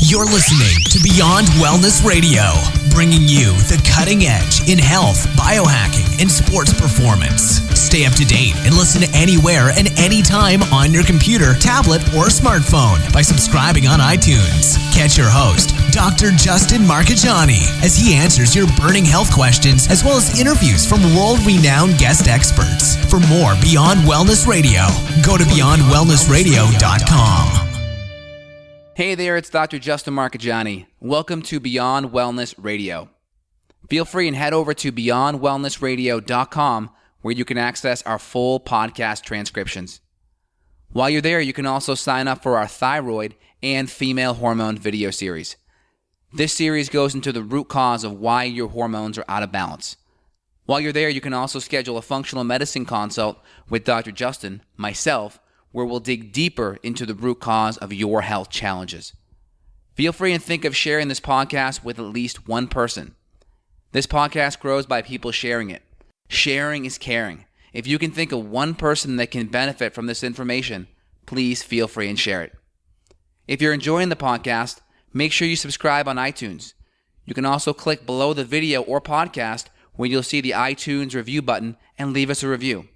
You're listening to Beyond Wellness Radio, bringing you the cutting edge in health, biohacking, and sports performance. Stay up to date and listen anywhere and anytime on your computer, tablet, or smartphone by subscribing on iTunes. Catch your host, Dr. Justin Marcagiani, as he answers your burning health questions as well as interviews from world-renowned guest experts. For more Beyond Wellness Radio, go to beyondwellnessradio.com. Hey there, it's Dr. Justin Marcagiani. Welcome to Beyond Wellness Radio. Feel free and head over to beyondwellnessradio.com where you can access our full podcast transcriptions. While you're there, you can also sign up for our thyroid and female hormone video series. This series goes into the root cause of why your hormones are out of balance. While you're there, you can also schedule a functional medicine consult with Dr. Justin, myself, where we'll dig deeper into the root cause of your health challenges. Feel free and think of sharing this podcast with at least one person. This podcast grows by people sharing it. Sharing is caring. If you can think of one person that can benefit from this information, please feel free and share it. If you're enjoying the podcast, make sure you subscribe on iTunes. You can also click below the video or podcast where you'll see the iTunes review button and leave us a review.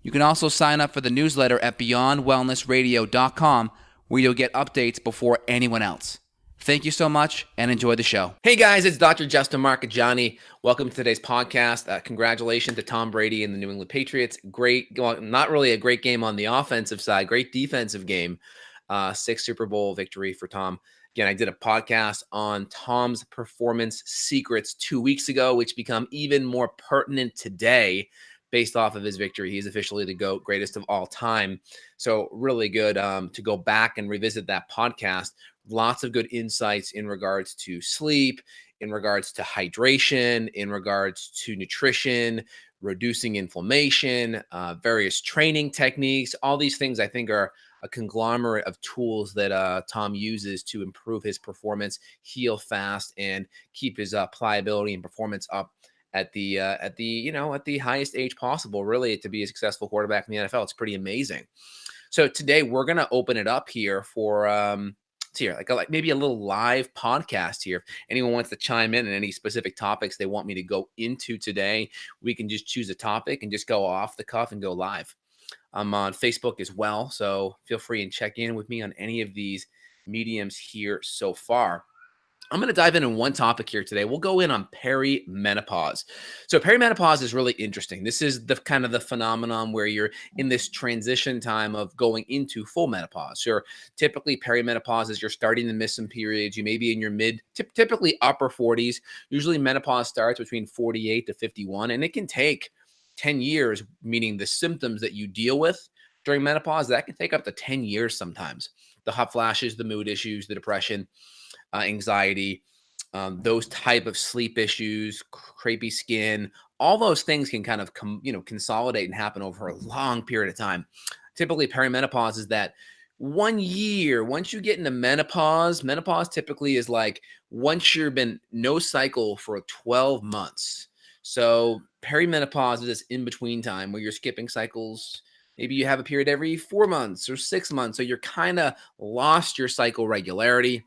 You can also sign up for the newsletter at beyondwellnessradio.com where you'll get updates before anyone else. Thank you so much and enjoy the show. Hey guys, it's Dr. Justin Marcagiani. Welcome to today's podcast. Congratulations to Tom Brady and the New England Patriots. Well, not really a great game on the offensive side, great defensive game. 6th Super Bowl victory for Tom. Again, I did a podcast on Tom's performance secrets 2 weeks ago, which become even more pertinent today. Based off of his victory. He's officially the GOAT, greatest of all time. So really good to go back and revisit that podcast. Lots of good insights in regards to sleep, in regards to hydration, in regards to nutrition, reducing inflammation, various training techniques. All these things I think are a conglomerate of tools that Tom uses to improve his performance, heal fast, and keep his pliability and performance up at the highest age possible, really, to be a successful quarterback in the NFL. It's pretty amazing. So today we're going to open it up here for like maybe a little live podcast here. If anyone wants to chime in on any specific topics they want me to go into today, we can just choose a topic and just go off the cuff and go live. I'm on Facebook as well, so feel free and check in with me on any of these mediums here so far. I'm going to dive in on one topic here today. We'll go in on peri-menopause. So peri-menopause is really interesting. This is the kind of the phenomenon where you're in this transition time of going into full menopause. So typically peri-menopause is you're starting to miss some periods. You may be in your typically upper 40s. Usually menopause starts between 48 to 51, and it can take 10 years, meaning the symptoms that you deal with during menopause, that can take up to 10 years sometimes. The hot flashes, the mood issues, the depression, anxiety, those type of sleep issues, crepey skin, all those things can kind of consolidate and happen over a long period of time. Typically perimenopause is that 1 year, once you get into menopause typically is like once you've been no cycle for 12 months. So perimenopause is this in-between time where you're skipping cycles. Maybe you have a period every 4 months or 6 months. So you're kind of lost your cycle regularity.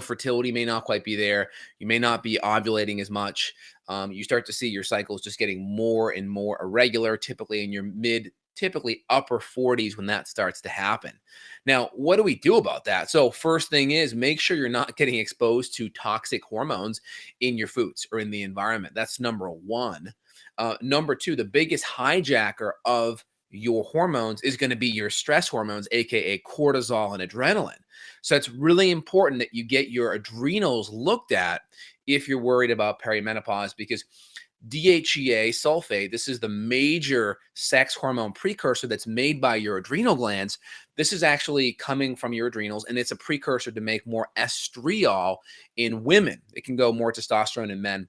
Fertility may not quite be there. You may not be ovulating as much. You start to see your cycles just getting more and more irregular, typically in your typically upper 40s when that starts to happen. Now, what do we do about that? So first thing is make sure you're not getting exposed to toxic hormones in your foods or in the environment. That's number one. Number two, the biggest hijacker of your hormones is going to be your stress hormones, aka cortisol and adrenaline. So it's really important that you get your adrenals looked at if you're worried about perimenopause, because DHEA sulfate, this is the major sex hormone precursor that's made by your adrenal glands. This is actually coming from your adrenals, and it's a precursor to make more estriol in women. It can go more testosterone in men.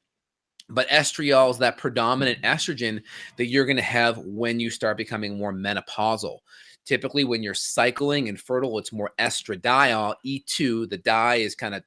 But estriol is that predominant estrogen that you're going to have when you start becoming more menopausal. Typically, when you're cycling and fertile, it's more estradiol, E2. The di is kind of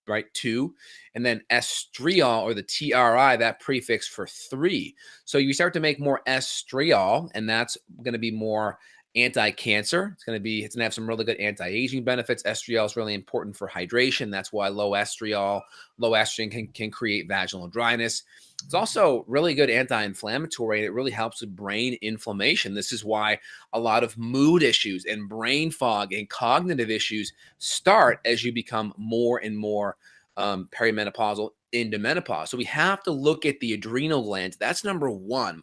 right 2. And then estriol, or the TRI, that prefix for 3. So you start to make more estriol, and that's going to be more anti-cancer. It's going to have some really good anti-aging benefits. Estriol is really important for hydration. That's why low estrogen can create vaginal dryness. It's also really good anti-inflammatory, and it really helps with brain inflammation. This is why a lot of mood issues and brain fog and cognitive issues start as you become more and more perimenopausal into menopause. So we have to look at the adrenal glands. That's number one,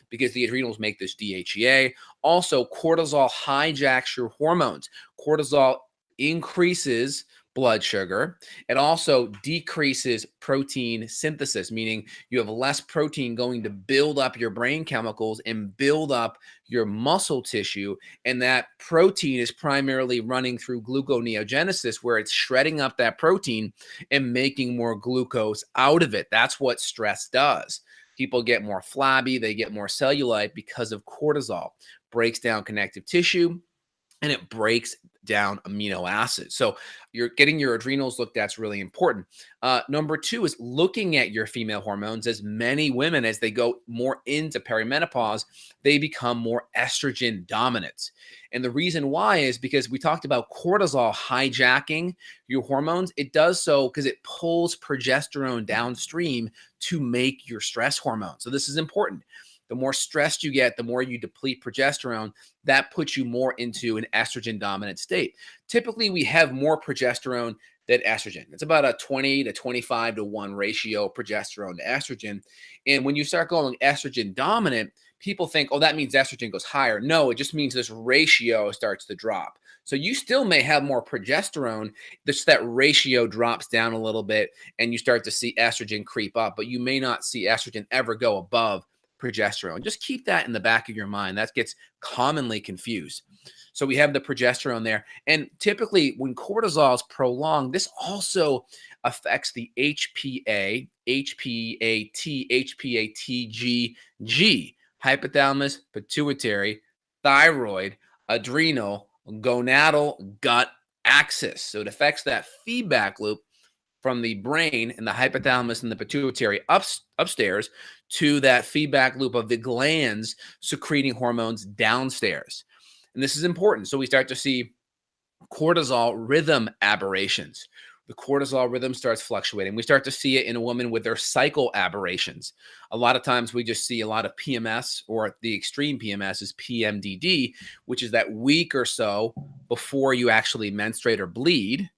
because the adrenals make this DHEA. Also, cortisol hijacks your hormones. Cortisol increases blood sugar. It also decreases protein synthesis, meaning you have less protein going to build up your brain chemicals and build up your muscle tissue. And that protein is primarily running through gluconeogenesis, where it's shredding up that protein and making more glucose out of it. That's what stress does. People get more flabby, they get more cellulite because of cortisol. Breaks down connective tissue, and it breaks down amino acids. So you're getting your adrenals looked at is really important. Number two is looking at your female hormones. As many women, as they go more into perimenopause, they become more estrogen dominant. And the reason why is because we talked about cortisol hijacking your hormones. It does so because it pulls progesterone downstream to make your stress hormone. So this is important. The more stressed you get, the more you deplete progesterone. That puts you more into an estrogen dominant state. Typically, we have more progesterone than estrogen. It's about a 20 to 25 to 1 ratio progesterone to estrogen. And when you start going estrogen dominant, people think, oh, that means estrogen goes higher. No, it just means this ratio starts to drop. So you still may have more progesterone, just that ratio drops down a little bit and you start to see estrogen creep up, but you may not see estrogen ever go above progesterone. Just keep that in the back of your mind. That gets commonly confused. So we have the progesterone there. And typically when cortisol is prolonged, this also affects the HPA, HPAT, HPATGG, hypothalamus, pituitary, thyroid, adrenal, gonadal, gut axis. So it affects that feedback loop from the brain and the hypothalamus and the pituitary upstairs to that feedback loop of the glands secreting hormones downstairs. And this is important. So we start to see cortisol rhythm aberrations. The cortisol rhythm starts fluctuating. We start to see it in a woman with their cycle aberrations. A lot of times we just see a lot of PMS, or the extreme PMS is PMDD, which is that week or so before you actually menstruate or bleed.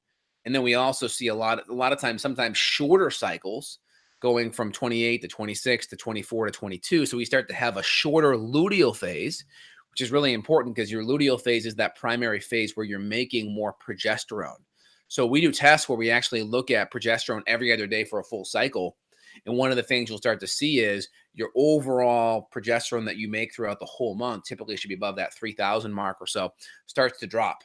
And then we also see a lot of times, sometimes shorter cycles going from 28 to 26 to 24 to 22. So we start to have a shorter luteal phase, which is really important because your luteal phase is that primary phase where you're making more progesterone. So we do tests where we actually look at progesterone every other day for a full cycle. And one of the things you'll start to see is your overall progesterone that you make throughout the whole month, typically should be above that 3,000 mark or so, starts to drop.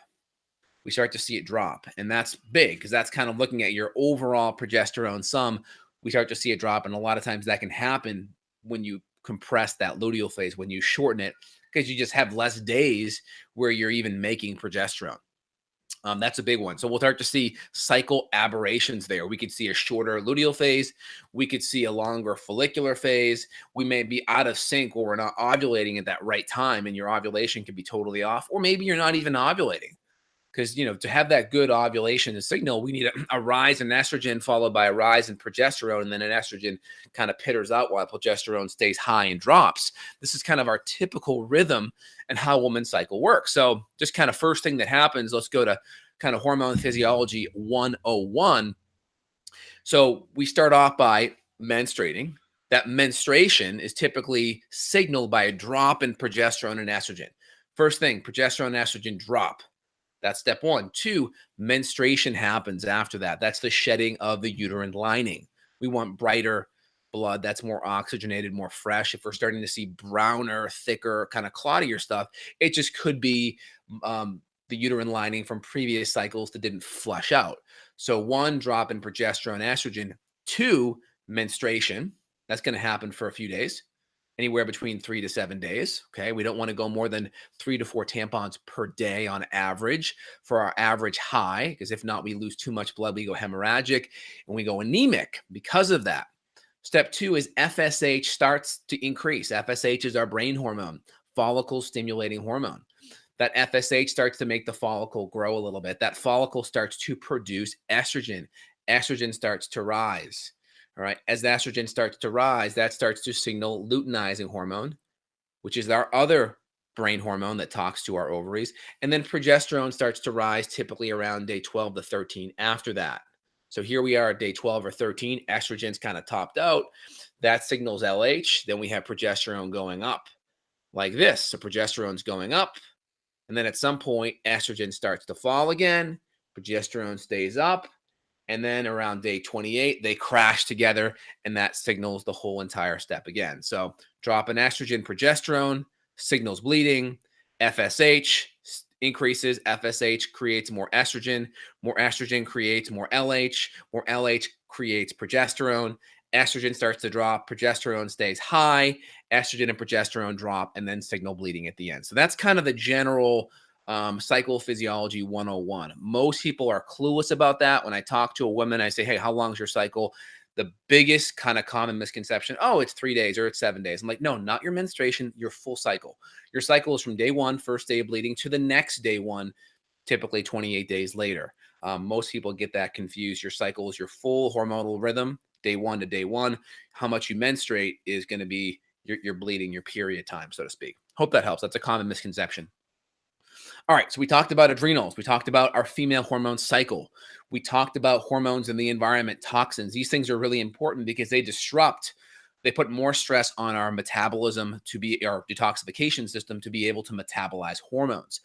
We start to see it drop. And that's big because that's kind of looking at your overall progesterone sum. We start to see it drop. And a lot of times that can happen when you compress that luteal phase, when you shorten it, because you just have less days where you're even making progesterone. That's a big one. So we'll start to see cycle aberrations there. We could see a shorter luteal phase. We could see a longer follicular phase. We may be out of sync, or we're not ovulating at that right time, and your ovulation could be totally off. Or maybe you're not even ovulating. Because, to have that good ovulation signal, we need a rise in estrogen followed by a rise in progesterone, and then an estrogen kind of pitters out while progesterone stays high and drops. This is kind of our typical rhythm and how women's cycle works. So just kind of first thing that happens, let's go to kind of Hormone Physiology 101. So we start off by menstruating. That menstruation is typically signaled by a drop in progesterone and estrogen. First thing, progesterone and estrogen drop. That's step one. Two, menstruation happens after that. That's the shedding of the uterine lining. We want brighter blood that's more oxygenated, more fresh. If we're starting to see browner, thicker, kind of clottier stuff, it just could be the uterine lining from previous cycles that didn't flush out. So one, drop in progesterone, estrogen. Two, menstruation. That's going to happen for a few days. Anywhere between 3 to 7 days. Okay. We don't want to go more than 3 to 4 tampons per day on average for our average high, because if not, we lose too much blood. We go hemorrhagic and we go anemic because of that. Step two is FSH starts to increase. FSH is our brain hormone, follicle stimulating hormone. That FSH starts to make the follicle grow a little bit. That follicle starts to produce estrogen. Estrogen starts to rise. All right. As the estrogen starts to rise, that starts to signal luteinizing hormone, which is our other brain hormone that talks to our ovaries. And then progesterone starts to rise typically around day 12 to 13 after that. So here we are at day 12 or 13. Estrogen's kind of topped out. That signals LH. Then we have progesterone going up like this. So progesterone's going up. And then at some point, estrogen starts to fall again. Progesterone stays up. And then around day 28, they crash together, and that signals the whole entire step again. So drop in estrogen, progesterone, signals bleeding, FSH increases, FSH creates more estrogen creates more LH creates progesterone, estrogen starts to drop, progesterone stays high, estrogen and progesterone drop, and then signal bleeding at the end. So that's kind of the general cycle physiology 101. Most people are clueless about that. When I talk to a woman, I say, hey, how long is your cycle? The biggest kind of common misconception, oh, it's 3 days or it's 7 days. I'm like, no, not your menstruation, your full cycle. Your cycle is from day one, first day of bleeding, to the next day one, typically 28 days later. Most people get that confused. Your cycle is your full hormonal rhythm, day one to day one. How much you menstruate is going to be your bleeding, your period time, so to speak. Hope that helps. That's a common misconception. All right, so we talked about adrenals. We talked about our female hormone cycle. We talked about hormones in the environment, toxins. These things are really important because they put more stress on our metabolism our detoxification system to be able to metabolize hormones.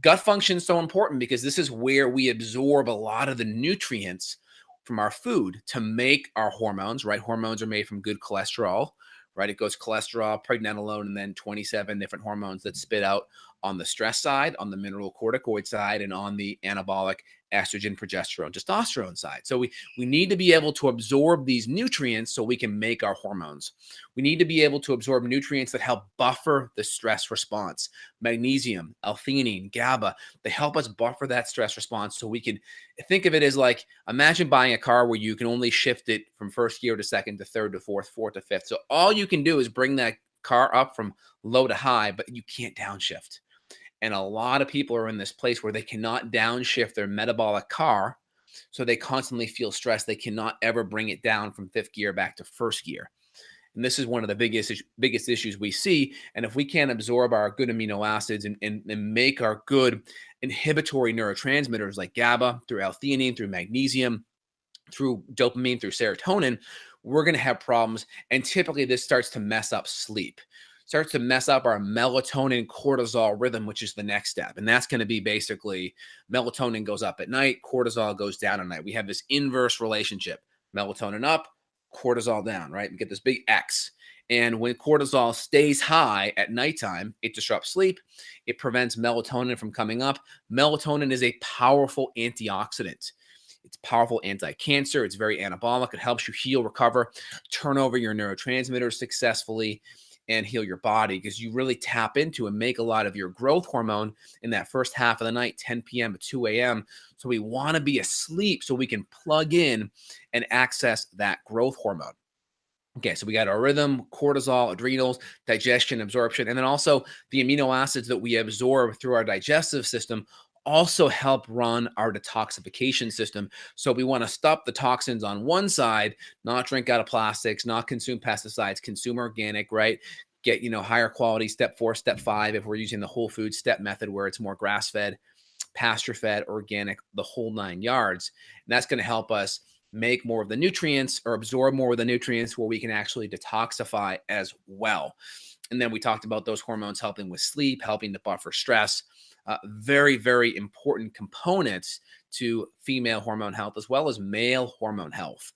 Gut function is so important because this is where we absorb a lot of the nutrients from our food to make our hormones, right? Hormones are made from good cholesterol, right? It goes cholesterol, pregnenolone, and then 27 different hormones that spit out on the stress side, on the mineralocorticoid side, and on the anabolic estrogen, progesterone, testosterone side. So we need to be able to absorb these nutrients so we can make our hormones. We need to be able to absorb nutrients that help buffer the stress response. Magnesium, L-theanine, GABA, they help us buffer that stress response so we can think of it as like, imagine buying a car where you can only shift it from first gear to second to third to fourth to fifth. So all you can do is bring that car up from low to high, but you can't downshift. And a lot of people are in this place where they cannot downshift their metabolic car. So they constantly feel stressed. They cannot ever bring it down from fifth gear back to first gear. And this is one of the biggest issues we see. And if we can't absorb our good amino acids and make our good inhibitory neurotransmitters like GABA through L-theanine, through magnesium, through dopamine, through serotonin, we're going to have problems. And typically this starts to mess up sleep. Starts to mess up our melatonin cortisol rhythm, which is the next step. And that's going to be basically melatonin goes up at night, cortisol goes down at night. We have this inverse relationship, melatonin up, cortisol down, right? We get this big X. And when cortisol stays high at nighttime, it disrupts sleep. It prevents melatonin from coming up. Melatonin is a powerful antioxidant. It's powerful anti-cancer. It's very anabolic. It helps you heal, recover, turn over your neurotransmitters successfully, and heal your body because you really tap into and make a lot of your growth hormone in that first half of the night, 10 p.m. to 2 a.m. So we want to be asleep so we can plug in and access that growth hormone. Okay, so we got our rhythm, cortisol, adrenals, digestion, absorption, and then also the amino acids that we absorb through our digestive system also help run our detoxification system. So we want to stop the toxins on one side, not drink out of plastics, not consume pesticides, consume organic, right? Get, higher quality step 4, step 5, if we're using the whole food step method where it's more grass-fed, pasture-fed, organic, the whole 9 yards. And that's going to help us make more of the nutrients or absorb more of the nutrients where we can actually detoxify as well. And then we talked about those hormones helping with sleep, helping to buffer stress. Very, very important components to female hormone health as well as male hormone health.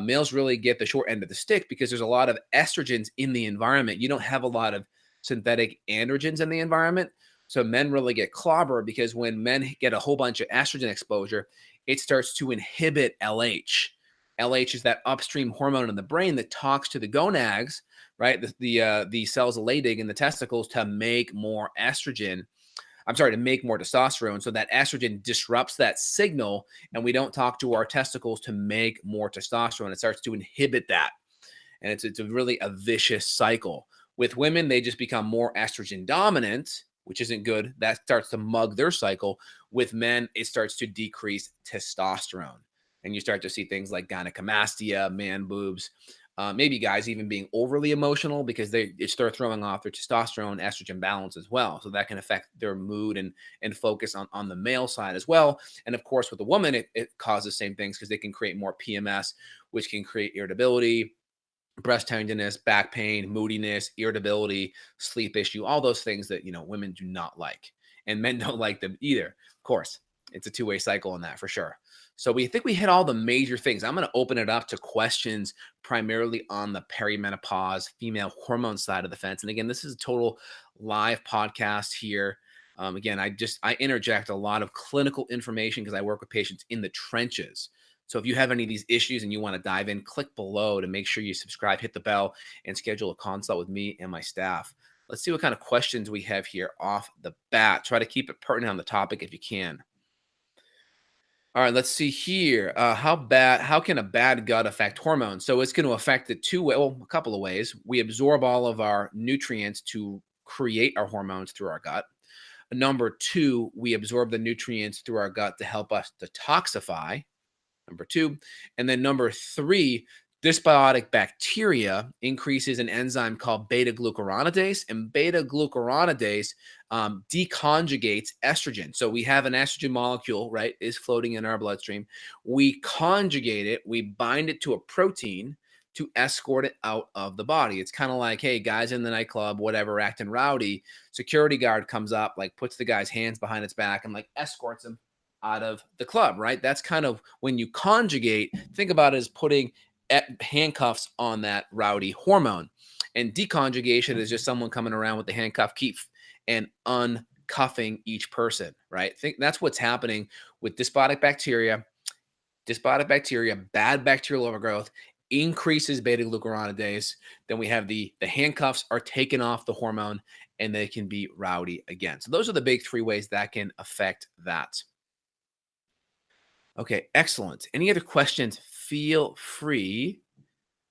Males really get the short end of the stick because there's a lot of estrogens in the environment. You don't have a lot of synthetic androgens in the environment. So men really get clobbered because when men get a whole bunch of estrogen exposure, it starts to inhibit LH. LH is that upstream hormone in the brain that talks to the gonads, right? The cells of Leydig in the testicles to make more estrogen. To make more testosterone. So that estrogen disrupts that signal and we don't talk to our testicles to make more testosterone. It starts to inhibit that. And it's really a vicious cycle. With women, they just become more estrogen dominant which isn't good. That starts to mug their cycle. With men, it starts to decrease testosterone. And you start to see things like gynecomastia, man boobs, maybe guys even being overly emotional because they start throwing off their testosterone, estrogen balance as well. So that can affect their mood and focus on the male side as well. And of course, with the woman, it causes the same things because they can create more PMS, which can create irritability, breast tenderness, back pain, moodiness, irritability, sleep issue, all those things that, women do not like. And men don't like them either. Of course, it's a two-way cycle on that for sure. So we think we hit all the major things. I'm going to open it up to questions primarily on the perimenopause female hormone side of the fence. And again, this is a total live podcast here. Again, I interject a lot of clinical information because I work with patients in the trenches. So if you have any of these issues and you want to dive in, click below to make sure you subscribe, hit the bell, and schedule a consult with me and my staff. Let's see what kind of questions we have here off the bat. Try to keep it pertinent on the topic if you can. All right, let's see here. How can a bad gut affect hormones? So it's going to affect it a couple of ways. We absorb all of our nutrients to create our hormones through our gut. Number two, we absorb the nutrients through our gut to help us detoxify. Number two. And then number three, dysbiotic bacteria increases an enzyme called beta-glucuronidase, and beta-glucuronidase deconjugates estrogen. So we have an estrogen molecule, right, is floating in our bloodstream. We conjugate it, we bind it to a protein to escort it out of the body. It's kind of like, hey, guys in the nightclub, whatever, acting rowdy, security guard comes up, like puts the guy's hands behind his back and like escorts him out of the club, right? That's kind of when you conjugate, think about it as putting handcuffs on that rowdy hormone. And deconjugation is just someone coming around with the handcuff key and uncuffing each person, right? Think that's what's happening with dysbiotic bacteria. Bad bacterial overgrowth increases beta-glucuronidase. Then we have the handcuffs are taken off the hormone and they can be rowdy again. So those are the big three ways that can affect that. Okay, excellent. Any other questions? Feel free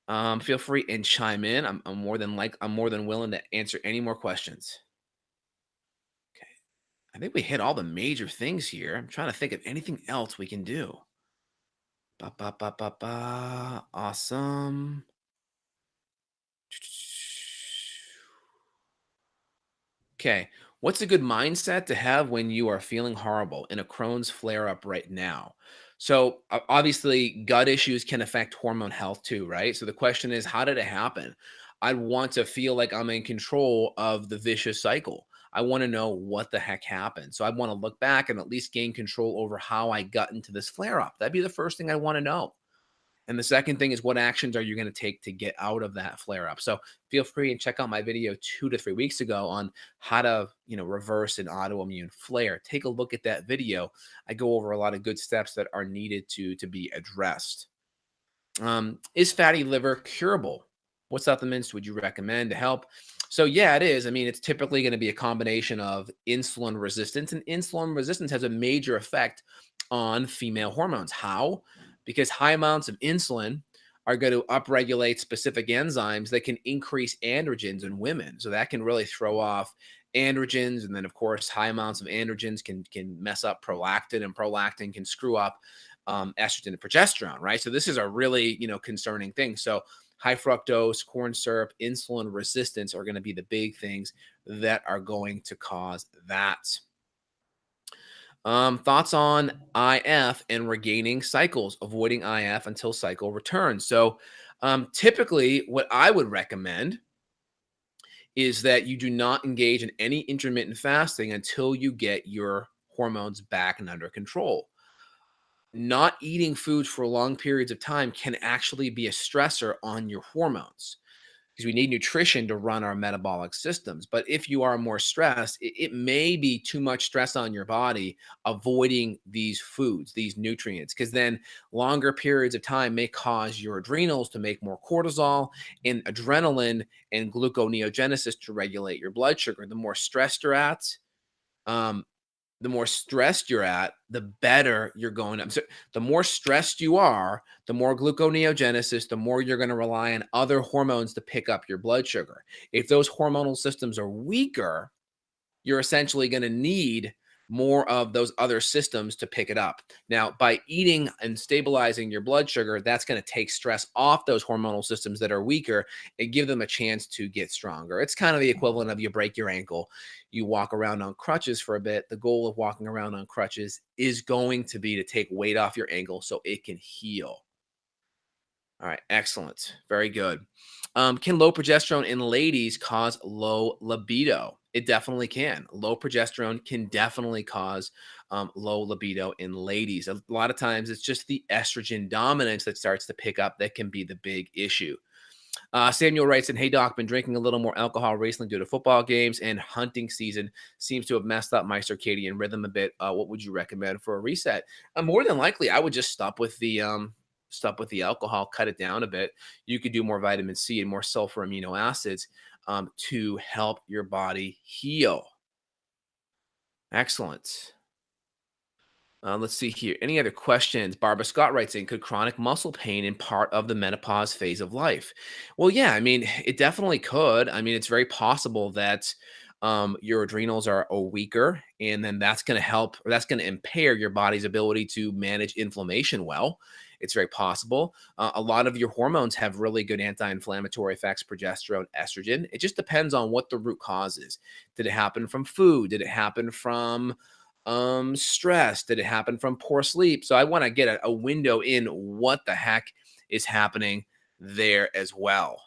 and chime in. I'm more than willing to answer any more questions. Okay, I think we hit all the major things here. I'm trying to think of anything else we can do. Awesome. Okay, what's a good mindset to have when you are feeling horrible in a Crohn's flare up right now? So obviously, gut issues can affect hormone health too, right? So the question is, how did it happen? I want to feel like I'm in control of the vicious cycle. I want to know what the heck happened. So I want to look back and at least gain control over how I got into this flare up. That'd be the first thing I want to know. And the second thing is, what actions are you going to take to get out of that flare up? So feel free and check out my video 2 to 3 weeks ago on how to, reverse an autoimmune flare. Take a look at that video. I go over a lot of good steps that are needed to be addressed. Is fatty liver curable? What supplements would you recommend to help? So yeah, it is. I mean, it's typically going to be a combination of insulin resistance, and insulin resistance has a major effect on female hormones. How? Because high amounts of insulin are going to upregulate specific enzymes that can increase androgens in women. So that can really throw off androgens. And then, of course, high amounts of androgens can mess up prolactin, and prolactin can screw up estrogen and progesterone, right? So this is a really, concerning thing. So high fructose, corn syrup, insulin resistance are going to be the big things that are going to cause that. Thoughts on IF and regaining cycles, avoiding IF until cycle returns. So typically what I would recommend is that you do not engage in any intermittent fasting until you get your hormones back and under control. Not eating foods for long periods of time can actually be a stressor on your hormones, because we need nutrition to run our metabolic systems. But if you are more stressed, it may be too much stress on your body avoiding these foods, these nutrients, because then longer periods of time may cause your adrenals to make more cortisol and adrenaline and gluconeogenesis to regulate your blood sugar. The more stressed you're at, the better you're going to. So the more stressed you are, the more gluconeogenesis, the more you're going to rely on other hormones to pick up your blood sugar. If those hormonal systems are weaker, you're essentially going to need more of those other systems to pick it up. Now, by eating and stabilizing your blood sugar, that's going to take stress off those hormonal systems that are weaker and give them a chance to get stronger. It's kind of the equivalent of you break your ankle, you walk around on crutches for a bit. The goal of walking around on crutches is going to be to take weight off your ankle so it can heal. All right, excellent. Very good. Can low progesterone in ladies cause low libido? It definitely can. Low progesterone can definitely cause low libido in ladies. A lot of times it's just the estrogen dominance that starts to pick up that can be the big issue. Samuel writes in, "Hey doc, been drinking a little more alcohol recently due to football games and hunting season. Seems to have messed up my circadian rhythm a bit. What would you recommend for a reset?" More than likely, I would just stop with the alcohol, cut it down a bit. You could do more vitamin C and more sulfur amino acids to help your body heal. Excellent. Let's see here. Any other questions? Barbara Scott writes in, could chronic muscle pain in part of the menopause phase of life? Well, yeah, I mean, it definitely could. I mean, it's very possible that your adrenals are weaker, and then that's going to help, or that's going to impair your body's ability to manage inflammation well. It's very possible. A lot of your hormones have really good anti-inflammatory effects, progesterone, estrogen. It just depends on what the root cause is. Did it happen from food? Did it happen from stress? Did it happen from poor sleep? So I want to get a window in what the heck is happening there as well.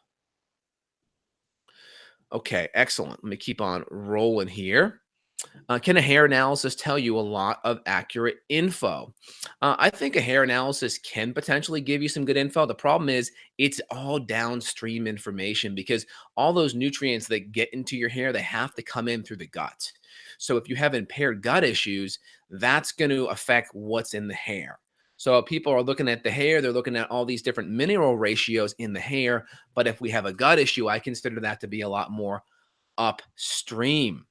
Okay, excellent. Let me keep on rolling here. Can a hair analysis tell you a lot of accurate info? I think a hair analysis can potentially give you some good info. The problem is it's all downstream information because all those nutrients that get into your hair, they have to come in through the gut. So if you have impaired gut issues, that's going to affect what's in the hair. So people are looking at the hair, they're looking at all these different mineral ratios in the hair. But if we have a gut issue, I consider that to be a lot more upstream.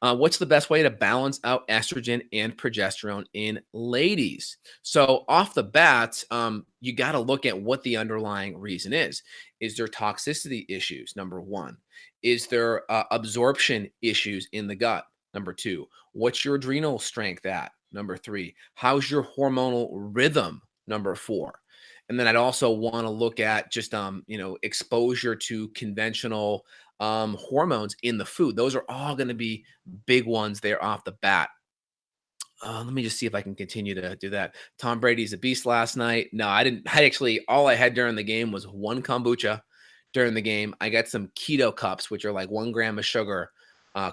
What's the best way to balance out estrogen and progesterone in ladies? So, off the bat, you got to look at what the underlying reason is. Is there toxicity issues? Number one. Is there absorption issues in the gut? Number two. What's your adrenal strength at? Number three. How's your hormonal rhythm? Number four. And then I'd also want to look at just exposure to conventional hormones in the food. Those are all going to be big ones there off the bat. Let me just see if I can continue to do that. Tom Brady's a beast last night. No, I didn't. I actually, all I had during the game was one kombucha during the game. I got some keto cups, which are like 1 gram of sugar,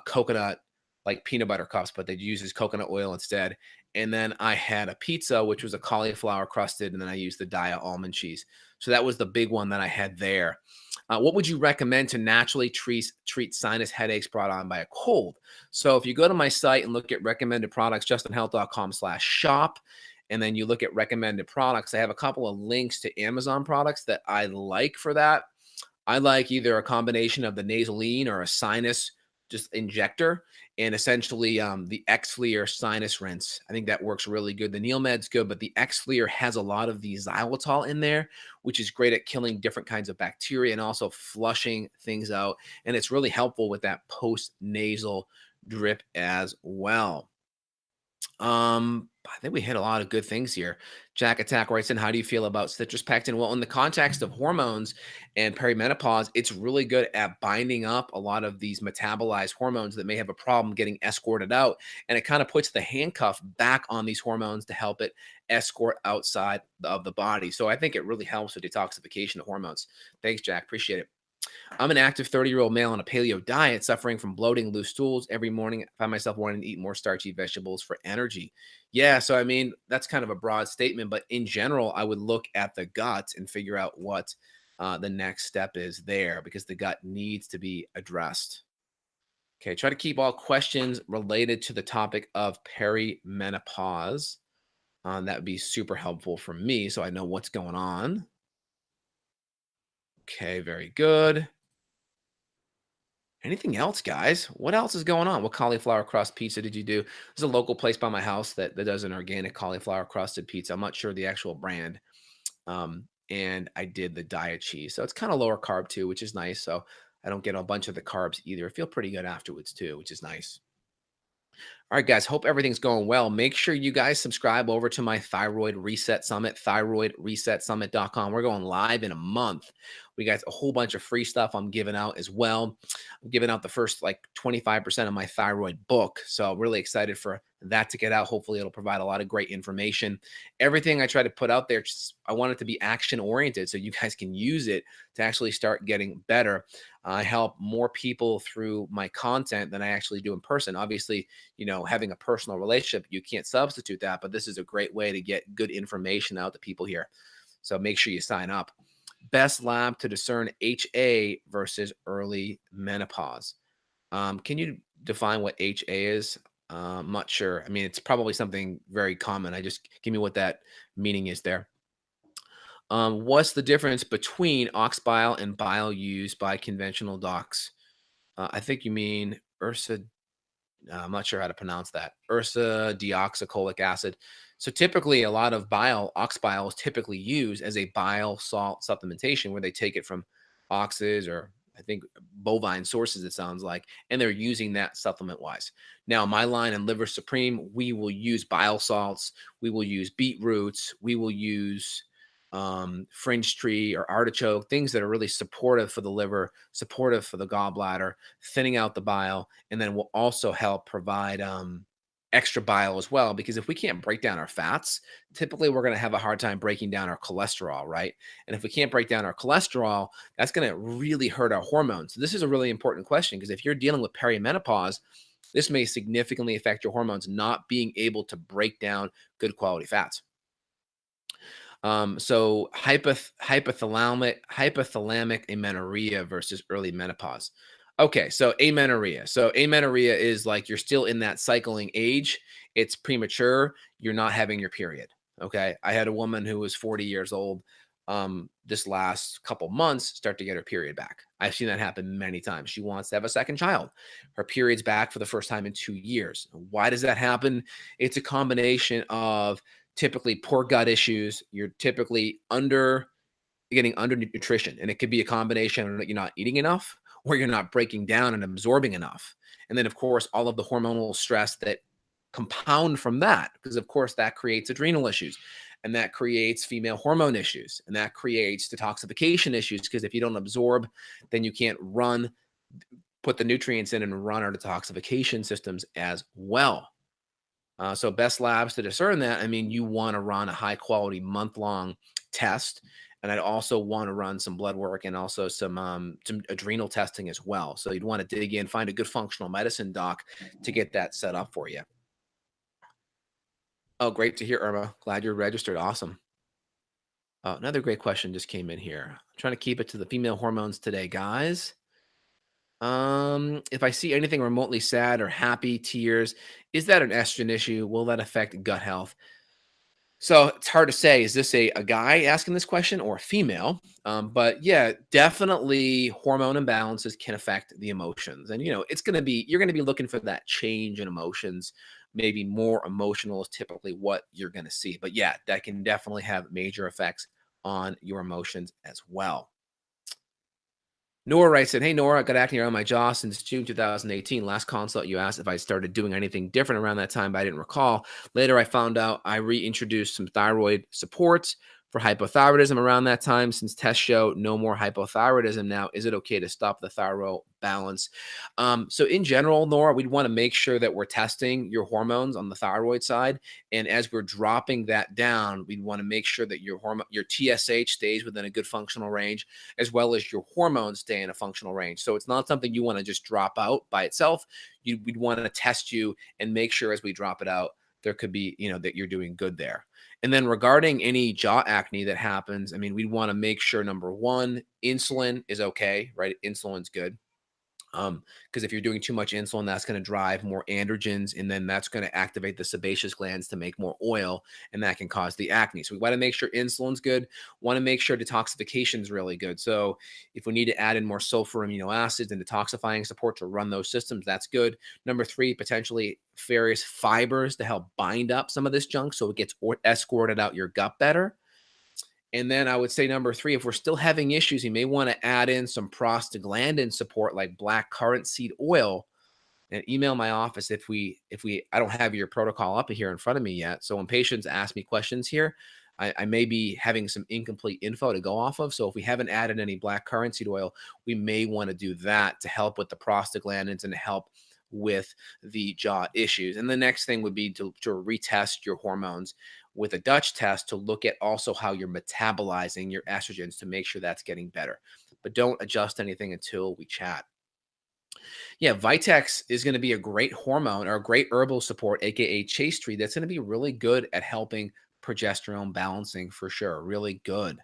coconut, like peanut butter cups, but they use this coconut oil instead. And then I had a pizza, which was a cauliflower crusted, and then I used the Dia almond cheese. So that was the big one that I had there. What would you recommend to naturally treat sinus headaches brought on by a cold? So if you go to my site and look at recommended products, justinhealth.com/shop, and then you look at recommended products, I have a couple of links to Amazon products that I like for that. I like either a combination of the Nasaline or a sinus just injector, and essentially the Xfleer sinus rinse. I think that works really good. The Neomed's good, but the Xfleer has a lot of the xylitol in there, which is great at killing different kinds of bacteria and also flushing things out. And it's really helpful with that post-nasal drip as well. I think we hit a lot of good things here. Jack Attack writes in, how do you feel about citrus pectin? Well, in the context of hormones and perimenopause, it's really good at binding up a lot of these metabolized hormones that may have a problem getting escorted out. And it kind of puts the handcuff back on these hormones to help it escort outside of the body. So I think it really helps with detoxification of hormones. Thanks, Jack. Appreciate it. I'm an active 30-year-old male on a paleo diet, suffering from bloating, loose stools. Every morning, I find myself wanting to eat more starchy vegetables for energy. Yeah, so I mean, that's kind of a broad statement, but in general, I would look at the gut and figure out what the next step is there, because the gut needs to be addressed. Okay, try to keep all questions related to the topic of perimenopause. That would be super helpful for me so I know what's going on. Okay, very good. Anything else, guys? What else is going on? What cauliflower crust pizza did you do? There's a local place by my house that does an organic cauliflower crusted pizza. I'm not sure the actual brand. And I did the diet cheese. So it's kind of lower carb too, which is nice. So I don't get a bunch of the carbs either. I feel pretty good afterwards too, which is nice. All right, guys, hope everything's going well. Make sure you guys subscribe over to my Thyroid Reset Summit, thyroidresetsummit.com. We're going live in a month. We got a whole bunch of free stuff I'm giving out as well. I'm giving out the first like 25% of my thyroid book. So I'm really excited for that to get out. Hopefully it'll provide a lot of great information. Everything I try to put out there, I want it to be action oriented so you guys can use it to actually start getting better. I help more people through my content than I actually do in person. Obviously, having a personal relationship, you can't substitute that, but this is a great way to get good information out to people here. So make sure you sign up. Best lab to discern HA versus early menopause. Can you define what HA is? I'm not sure. I mean, it's probably something very common. Give me what that meaning is there. What's the difference between ox bile and bile used by conventional docs? I think you mean ursa. I'm not sure how to pronounce that. Ursa deoxycholic acid. So typically, a lot of ox bile is typically used as a bile salt supplementation, where they take it from oxes or I think bovine sources. It sounds like, and they're using that supplement wise. Now, my line and Liver Supreme, we will use bile salts. We will use beetroots. We will use fringe tree or artichoke, things that are really supportive for the liver, supportive for the gallbladder, thinning out the bile, and then will also help provide extra bile as well. Because if we can't break down our fats, typically we're going to have a hard time breaking down our cholesterol, right? And if we can't break down our cholesterol, that's going to really hurt our hormones. So this is a really important question, because if you're dealing with perimenopause, this may significantly affect your hormones not being able to break down good quality fats. So hypothalamic amenorrhea versus early menopause. Okay, so amenorrhea. So amenorrhea is like you're still in that cycling age. It's premature. You're not having your period. Okay, I had a woman who was 40 years old. This last couple months start to get her period back. I've seen that happen many times. She wants to have a second child. Her period's back for the first time in 2 years. Why does that happen? It's a combination of typically poor gut issues. You're typically getting under nutrition, and it could be a combination of you're not eating enough or you're not breaking down and absorbing enough. And then of course, all of the hormonal stress that compound from that, because of course that creates adrenal issues, and that creates female hormone issues, and that creates detoxification issues, because if you don't absorb, then you can't put the nutrients in and run our detoxification systems as well. So best labs to discern that, I mean, you want to run a high quality month-long test. And I'd also want to run some blood work and also some adrenal testing as well. So you'd want to dig in, find a good functional medicine doc to get that set up for you. Oh, great to hear, Irma. Glad you're registered. Awesome. Another great question just came in here. I'm trying to keep it to the female hormones today, guys. If I see anything remotely sad or happy, tears, is that an estrogen issue? Will that affect gut health? So it's hard to say. Is this a guy asking this question or a female? But yeah, definitely hormone imbalances can affect the emotions. And, you're going to be looking for that change in emotions. Maybe more emotional is typically what you're going to see. But yeah, that can definitely have major effects on your emotions as well. Nora writes in, hey, Nora, I got acne around my jaw since June 2018. Last consult, you asked if I started doing anything different around that time, but I didn't recall. Later, I found out I reintroduced some thyroid supports for hypothyroidism around that time. Since tests show no more hypothyroidism now, is it okay to stop the thyroid balance? So in general, Nora, we'd want to make sure that we're testing your hormones on the thyroid side. And as we're dropping that down, we'd want to make sure that your TSH stays within a good functional range, as well as your hormones stay in a functional range. So it's not something you want to just drop out by itself. We'd want to test you and make sure as we drop it out, there could be, that you're doing good there. And then regarding any jaw acne that happens, I mean, we want to make sure, number one, insulin is okay, right? Insulin's good. Because if you're doing too much insulin, that's going to drive more androgens, and then that's going to activate the sebaceous glands to make more oil, and that can cause the acne. So we want to make sure insulin's good, want to make sure detoxification is really good. So if we need to add in more sulfur amino acids and detoxifying support to run those systems, that's good. Number three, potentially various fibers to help bind up some of this junk so it gets escorted out your gut better. And then I would say number 3, if we're still having issues, you may want to add in some prostaglandin support like black currant seed oil, and email my office I don't have your protocol up here in front of me yet. So when patients ask me questions here, I may be having some incomplete info to go off of. So if we haven't added any black currant seed oil, we may want to do that to help with the prostaglandins and to help with the jaw issues. And the next thing would be to retest your hormones with a Dutch test to look at also how you're metabolizing your estrogens to make sure that's getting better. But don't adjust anything until we chat. Yeah, Vitex is going to be a great hormone or a great herbal support, aka chase tree, that's going to be really good at helping progesterone balancing for sure. Really good.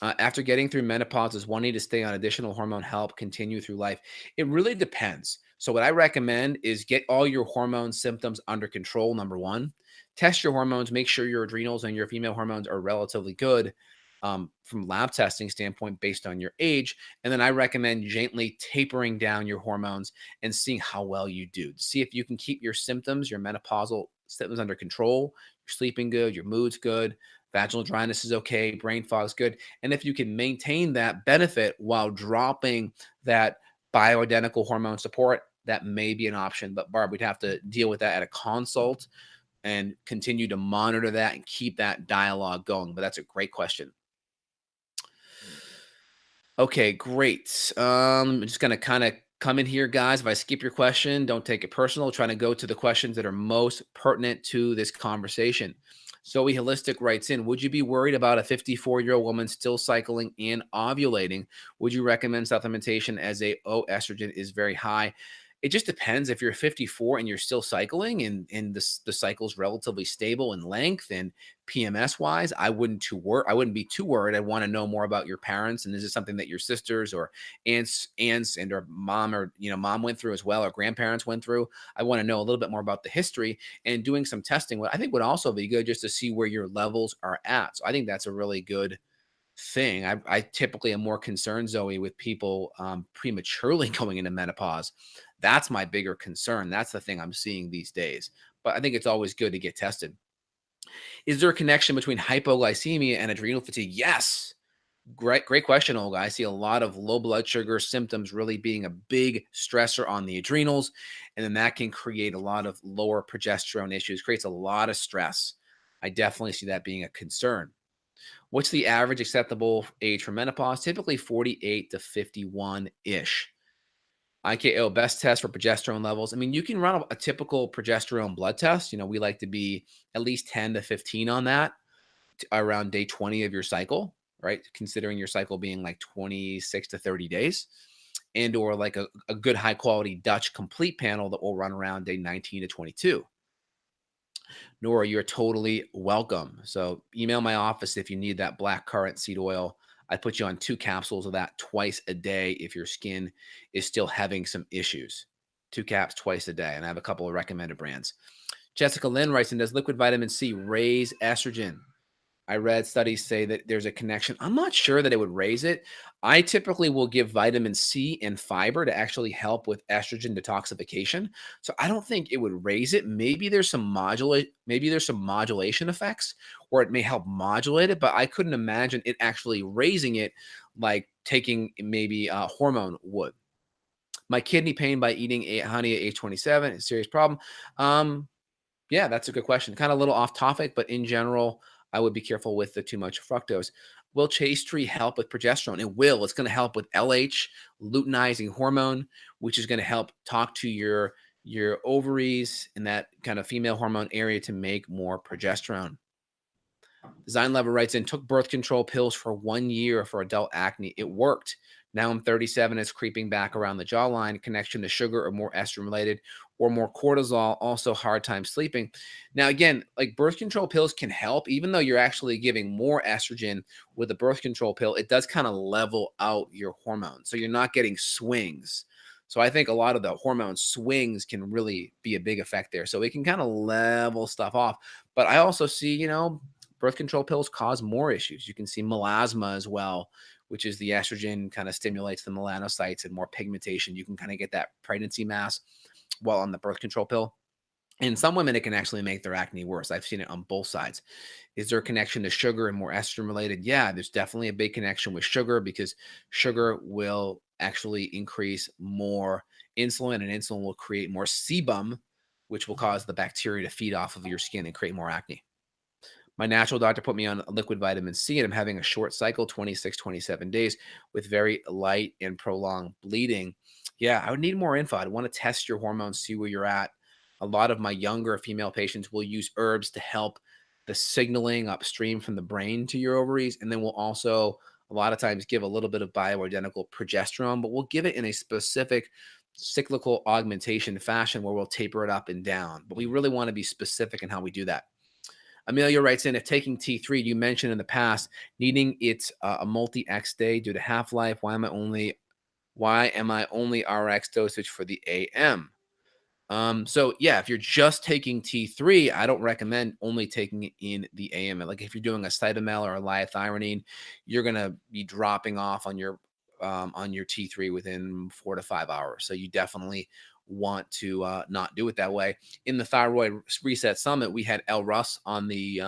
After getting through menopause, is wanting to stay on additional hormone help continue through life? It really depends. So, what I recommend is get all your hormone symptoms under control. Number one, test your hormones, make sure your adrenals and your female hormones are relatively good from lab testing standpoint based on your age. And then I recommend gently tapering down your hormones and seeing how well you do. See if you can keep your symptoms, your menopausal symptoms under control. You're sleeping good, your mood's good, vaginal dryness is okay, brain fog's good. And if you can maintain that benefit while dropping that bioidentical hormone support, that may be an option. But Barb, we'd have to deal with that at a consult and continue to monitor that and keep that dialogue going. But that's a great question. Okay, great. I'm just going to kind of come in here, guys. If I skip your question, don't take it personal. Trying to go to the questions that are most pertinent to this conversation. Zoe Holistic writes in, would you be worried about a 54-year-old woman still cycling and ovulating? Would you recommend supplementation as estrogen is very high? It just depends. If you're 54 and you're still cycling and the cycle's relatively stable in length and PMS wise, I wouldn't be too worried. I want to know more about your parents. And is this something that your sisters or aunts and or mom went through as well, or grandparents went through? I want to know a little bit more about the history, and doing some testing. What I think would also be good just to see where your levels are at. So I think that's a really good thing. I typically am more concerned, Zoe, with people prematurely going into menopause. That's my bigger concern. That's the thing I'm seeing these days. But I think it's always good to get tested. Is there a connection between hypoglycemia and adrenal fatigue? Yes. Great question, Olga. I see a lot of low blood sugar symptoms really being a big stressor on the adrenals. And then that can create a lot of lower progesterone issues, creates a lot of stress. I definitely see that being a concern. What's the average acceptable age for menopause? Typically 48 to 51-ish. IKO, best test for progesterone levels. I mean, you can run a typical progesterone blood test. We like to be at least 10 to 15 on that around day 20 of your cycle, right? Considering your cycle being like 26 to 30 days. And or like a good high quality Dutch complete panel that will run around day 19 to 22. Nora, you're totally welcome. So email my office if you need that black currant seed oil. I put you on 2 capsules of that twice a day if your skin is still having some issues. 2 caps twice a day. And I have a couple of recommended brands. Jessica Lynn writes in, does liquid vitamin C raise estrogen? I read studies say that there's a connection. I'm not sure that it would raise it. I typically will give vitamin C and fiber to actually help with estrogen detoxification. So I don't think it would raise it. Maybe there's some modulation effects, or it may help modulate it, but I couldn't imagine it actually raising it like taking maybe a hormone would. My kidney pain by eating honey at age 27 is a serious problem. Yeah, that's a good question. Kind of a little off topic, but in general, I would be careful with the too much fructose. Will chase tree help with progesterone? It will. It's going to help with LH, luteinizing hormone, which is going to help talk to your ovaries and that kind of female hormone area to make more progesterone. Design Level writes in, took birth control pills for 1 year for adult acne. It worked. Now I'm 37. It's creeping back around the jawline. Connection to sugar or more estrogen related or more cortisol. Also hard time sleeping. Now, again, like birth control pills can help, even though you're actually giving more estrogen with a birth control pill. It does kind of level out your hormones. So you're not getting swings. So I think a lot of the hormone swings can really be a big effect there. So it can kind of level stuff off. But I also see, birth control pills cause more issues. You can see melasma as well, which is the estrogen kind of stimulates the melanocytes and more pigmentation. You can kind of get that pregnancy mass while on the birth control pill. In some women, it can actually make their acne worse. I've seen it on both sides. Is there a connection to sugar and more estrogen related? Yeah, there's definitely a big connection with sugar because sugar will actually increase more insulin, and insulin will create more sebum, which will cause the bacteria to feed off of your skin and create more acne. My natural doctor put me on liquid vitamin C, and I'm having a short cycle, 26, 27 days, with very light and prolonged bleeding. Yeah, I would need more info. I'd want to test your hormones, see where you're at. A lot of my younger female patients will use herbs to help the signaling upstream from the brain to your ovaries. And then we'll also, a lot of times, give a little bit of bioidentical progesterone, but we'll give it in a specific cyclical augmentation fashion where we'll taper it up and down. But we really want to be specific in how we do that. Amelia writes in, if taking T3, you mentioned in the past needing it a multi-X day due to half-life. Why am I only RX dosage for the AM? So yeah, if you're just taking T3, I don't recommend only taking it in the AM. Like if you're doing a cytomel or a liothyronine, you're gonna be dropping off on your T3 within 4 to 5 hours. So you definitely want to not do it that way. In the Thyroid Reset Summit, we had El Russ on the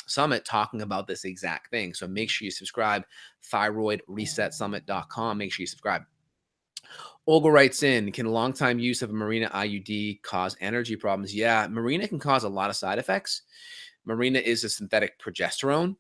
summit talking about this exact thing. So make sure you subscribe, thyroidresetsummit.com. Make sure you subscribe. Olga writes in, can long-time use of a Mirena IUD cause energy problems? Yeah, Mirena can cause a lot of side effects. Mirena is a synthetic progesterone,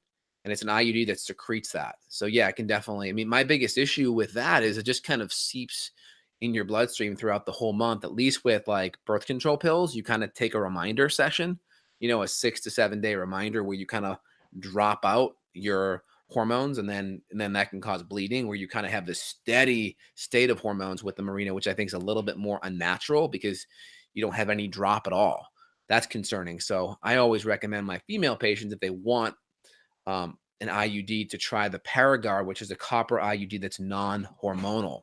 and it's an IUD that secretes that. So yeah, it can definitely, I mean, my biggest issue with that is it just kind of seeps in your bloodstream throughout the whole month. At least with like birth control pills, you kind of take a reminder session, a 6 to 7 day reminder where you kind of drop out your hormones, and then that can cause bleeding where you kind of have this steady state of hormones with the Mirena, which I think is a little bit more unnatural because you don't have any drop at all. That's concerning. So I always recommend my female patients, if they want an IUD, to try the Paragard, which is a copper IUD that's non-hormonal.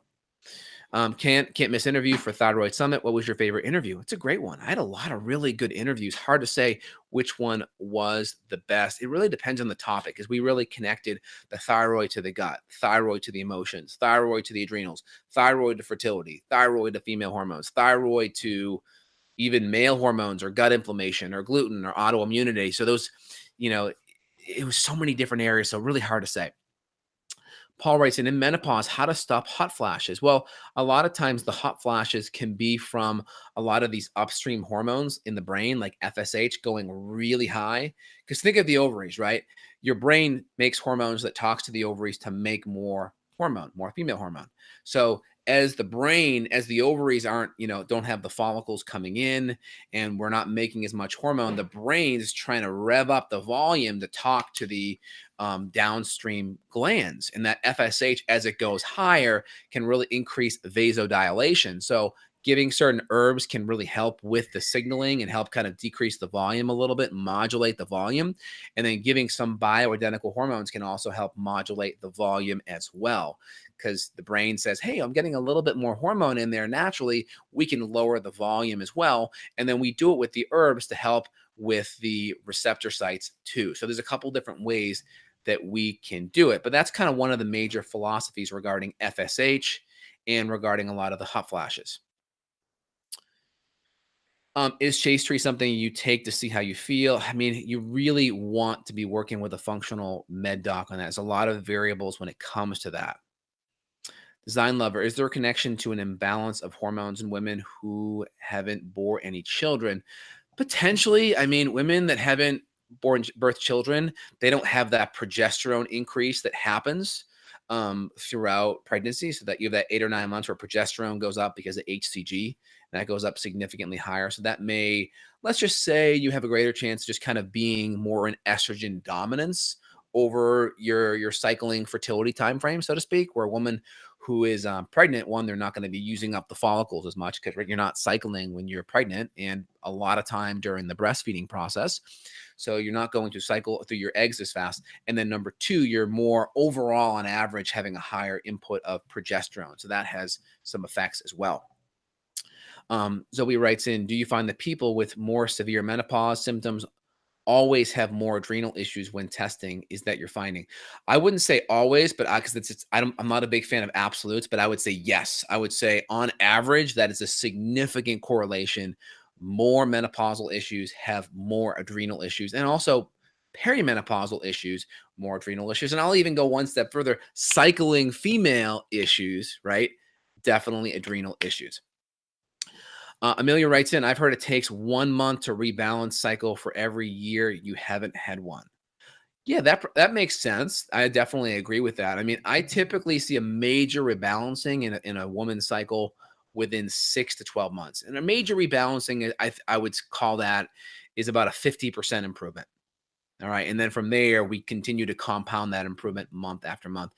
Can't miss interview for Thyroid Summit. What was your favorite interview? It's a great one. I had a lot of really good interviews. Hard to say which one was the best. It really depends on the topic, because we really connected the thyroid to the gut, thyroid to the emotions, thyroid to the adrenals, thyroid to fertility, thyroid to female hormones, thyroid to even male hormones or gut inflammation or gluten or autoimmunity. So those, it was so many different areas. So really hard to say. Paul writes in menopause, how to stop hot flashes. Well, a lot of times the hot flashes can be from a lot of these upstream hormones in the brain, like FSH going really high. Because think of the ovaries, right? Your brain makes hormones that talks to the ovaries to make more hormone, more female hormone. So as the ovaries aren't, don't have the follicles coming in, and we're not making as much hormone, the brain is trying to rev up the volume to talk to the downstream glands. And that FSH, as it goes higher, can really increase vasodilation. So giving certain herbs can really help with the signaling and help kind of decrease the volume a little bit, modulate the volume. And then giving some bioidentical hormones can also help modulate the volume as well, because the brain says, hey, I'm getting a little bit more hormone in there naturally. We can lower the volume as well. And then we do it with the herbs to help with the receptor sites too. So there's a couple different ways that we can do it. But that's kind of one of the major philosophies regarding FSH and regarding a lot of the hot flashes. Is Chase Tree something you take to see how you feel? I mean, you really want to be working with a functional med doc on that. There's a lot of variables when it comes to that. Design Lover, is there a connection to an imbalance of hormones in women who haven't bore any children? Potentially. I mean, women that haven't birth children, they don't have that progesterone increase that happens throughout pregnancy. So that you have that 8 or 9 months where progesterone goes up because of HCG, and that goes up significantly higher. So that may, let's just say you have a greater chance of just kind of being more in estrogen dominance over your cycling fertility time frame, so to speak, where a woman who is pregnant, one, they're not going to be using up the follicles as much because you're not cycling when you're pregnant, and a lot of time during the breastfeeding process. So you're not going to cycle through your eggs as fast. And then number two, you're more overall on average having a higher input of progesterone. So that has some effects as well. Zoe writes in, do you find that people with more severe menopause symptoms always have more adrenal issues when testing? Is that you're finding? I wouldn't say always, but because I'm not a big fan of absolutes, but I would say yes. I would say on average that is a significant correlation more menopausal issues have more adrenal issues, and also perimenopausal issues, more adrenal issues. And I'll even go one step further, cycling female issues, right? Definitely adrenal issues. Amelia writes in, I've heard it takes 1 month to rebalance cycle for every year you haven't had one. Yeah, that makes sense. I definitely agree with that. I mean, I typically see a major rebalancing in a woman's cycle within 6 to 12 months. And a major rebalancing, I would call that, is about a 50% improvement. All right. And then from there, we continue to compound that improvement month after month.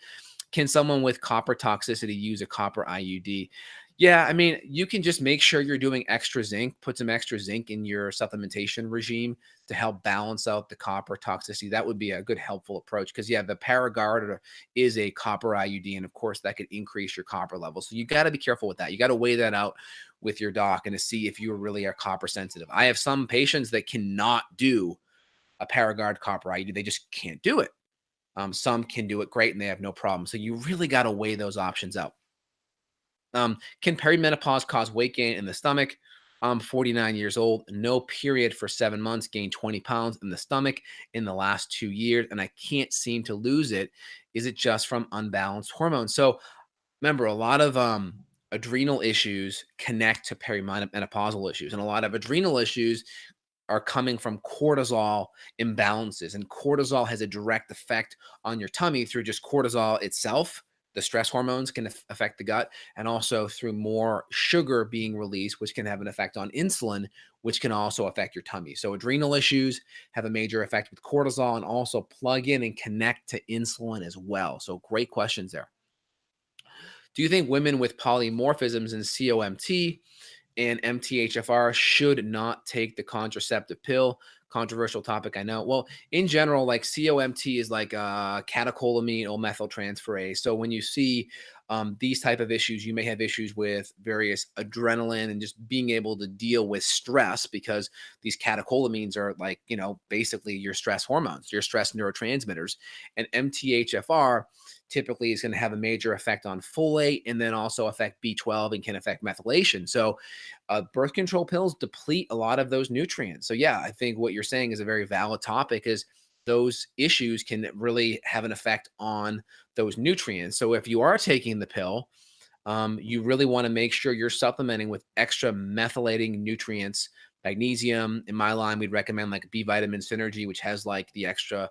Can someone with copper toxicity use a copper IUD? Yeah, I mean, you can just make sure you're doing extra zinc, put some extra zinc in your supplementation regime to help balance out the copper toxicity. That would be a good, helpful approach because, yeah, the Paragard is a copper IUD, and of course, that could increase your copper level. So you got to be careful with that. You got to weigh that out with your doc and to see if you really are copper sensitive. I have some patients that cannot do a Paragard copper IUD. They just can't do it. Some can do it great and they have no problem. So you really got to weigh those options out. Can perimenopause cause weight gain in the stomach? I'm 49 years old, no period for 7 months, gained 20 pounds in the stomach in the last 2 years, and I can't seem to lose it. Is it just from unbalanced hormones? So remember, a lot of adrenal issues connect to perimenopausal issues, and a lot of adrenal issues are coming from cortisol imbalances. And cortisol has a direct effect on your tummy through just cortisol itself. The stress hormones can affect the gut, and also through more sugar being released, which can have an effect on insulin, which can also affect your tummy. So adrenal issues have a major effect with cortisol and also plug in and connect to insulin as well. So great questions there. Do you think women with polymorphisms in COMT and MTHFR should not take the contraceptive pill? Controversial topic, I know. Well, in general, like COMT is like catecholamine or methyltransferase. So when you see these type of issues, you may have issues with various adrenaline and just being able to deal with stress, because these catecholamines are like, basically your stress hormones, your stress neurotransmitters. And MTHFR typically is going to have a major effect on folate and then also affect B12 and can affect methylation. So birth control pills deplete a lot of those nutrients. So yeah, I think what you're saying is a very valid topic, is those issues can really have an effect on those nutrients. So if you are taking the pill, you really want to make sure you're supplementing with extra methylating nutrients. Magnesium, in my line, we'd recommend like B vitamin synergy, which has like the extra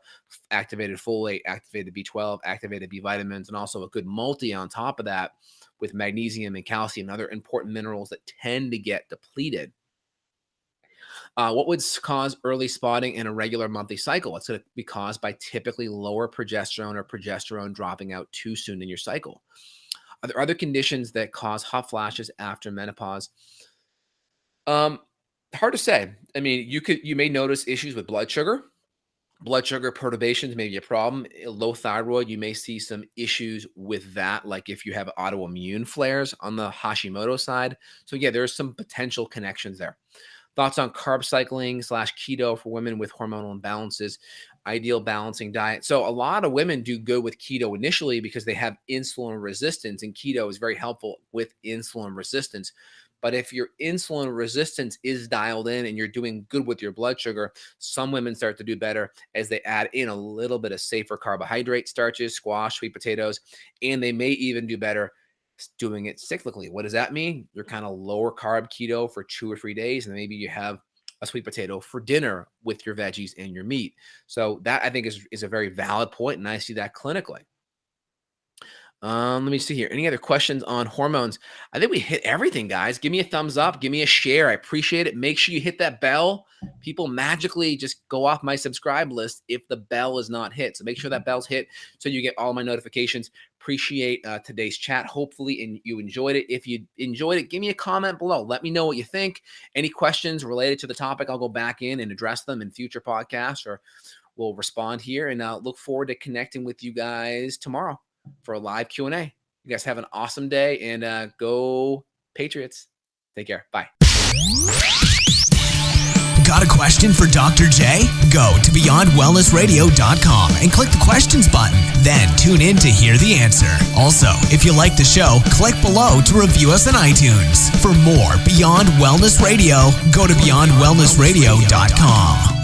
activated folate, activated B12, activated B vitamins, and also a good multi on top of that with magnesium and calcium and other important minerals that tend to get depleted. What would cause early spotting in a regular monthly cycle? It's going to be caused by typically lower progesterone or progesterone dropping out too soon in your cycle. Are there other conditions that cause hot flashes after menopause? Hard to say. I mean, you may notice issues with blood sugar. Blood sugar perturbations may be a problem. Low thyroid, you may see some issues with that, like if you have autoimmune flares on the Hashimoto side. So yeah, there's some potential connections there. Thoughts on carb cycling / keto for women with hormonal imbalances, ideal balancing diet. So a lot of women do good with keto initially because they have insulin resistance, and keto is very helpful with insulin resistance. But if your insulin resistance is dialed in and you're doing good with your blood sugar, some women start to do better as they add in a little bit of safer carbohydrate starches, squash, sweet potatoes, and they may even do better doing it cyclically. What does that mean? You're kind of lower carb keto for 2 or 3 days, and maybe you have a sweet potato for dinner with your veggies and your meat. So that, I think, is a very valid point, and I see that clinically. Let me see here. Any other questions on hormones? I think we hit everything, guys. Give me a thumbs up. Give me a share. I appreciate it. Make sure you hit that bell. People magically just go off my subscribe list if the bell is not hit. So make sure that bell's hit so you get all my notifications. Appreciate today's chat. Hopefully you enjoyed it. If you enjoyed it, give me a comment below. Let me know what you think. Any questions related to the topic, I'll go back in and address them in future podcasts, or we'll respond here. And look forward to connecting with you guys tomorrow for a live Q&A. You guys have an awesome day, and go Patriots. Take care. Bye. Got a question for Dr. J? Go to beyondwellnessradio.com and click the questions button. Then tune in to hear the answer. Also, if you like the show, click below to review us on iTunes. For more Beyond Wellness Radio, go to beyondwellnessradio.com.